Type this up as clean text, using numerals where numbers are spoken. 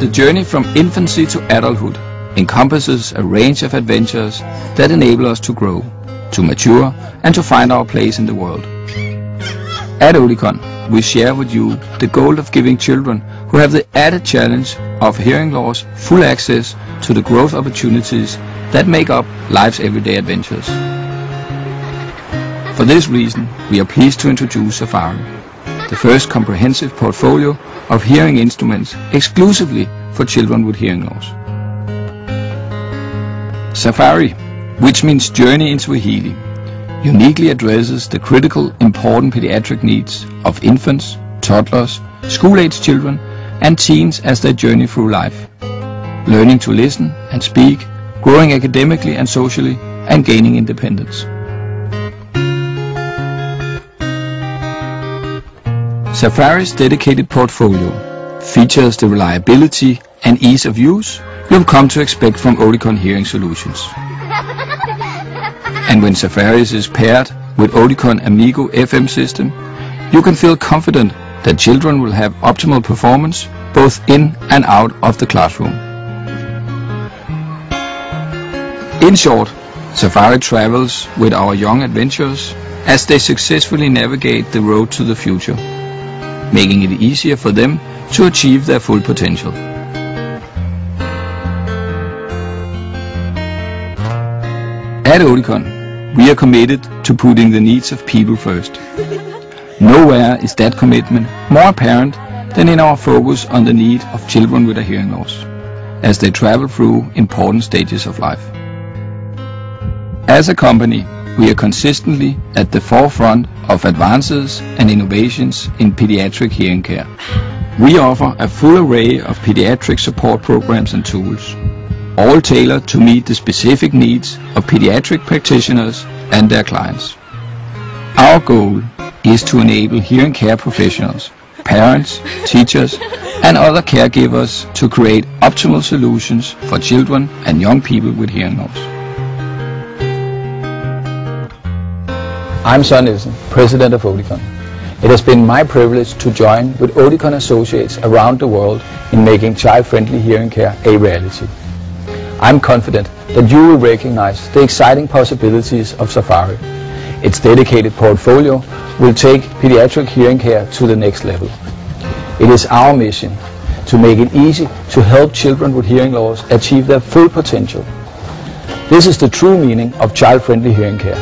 The journey from infancy to adulthood encompasses a range of adventures that enable us to grow, to mature, and to find our place in the world. At Oticon, we share with you the goal of giving children who have the added challenge of hearing loss full access to the growth opportunities that make up life's everyday adventures. For this reason, we are pleased to introduce Safari, the first comprehensive portfolio of hearing instruments exclusively for children with hearing loss. Safari, which means Journey in Swahili, uniquely addresses the critical, important pediatric needs of infants, toddlers, school-aged children, and teens as they journey through life, learning to listen and speak, growing academically and socially, and gaining independence. Safari's dedicated portfolio features the reliability and ease of use you've come to expect from Oticon Hearing Solutions. And when Safari is paired with Oticon Amigo FM system, you can feel confident that children will have optimal performance both in and out of the classroom. In short, Safari travels with our young adventurers as they successfully navigate the road to the future, making it easier for them to achieve their full potential. At Oticon, we are committed to putting the needs of people first. Nowhere is that commitment more apparent than in our focus on the need of children with a hearing loss, as they travel through important stages of life. As a company, we are consistently at the forefront of advances and innovations in pediatric hearing care. We offer a full array of pediatric support programs and tools, all tailored to meet the specific needs of pediatric practitioners and their clients. Our goal is to enable hearing care professionals, parents, teachers, and other caregivers to create optimal solutions for children and young people with hearing loss. I'm Søren Nielsen, President of Oticon. It has been my privilege to join with Oticon Associates around the world in making child-friendly hearing care a reality. I'm confident that you will recognize the exciting possibilities of Safari. Its dedicated portfolio will take pediatric hearing care to the next level. It is our mission to make it easy to help children with hearing loss achieve their full potential. This is the true meaning of child-friendly hearing care.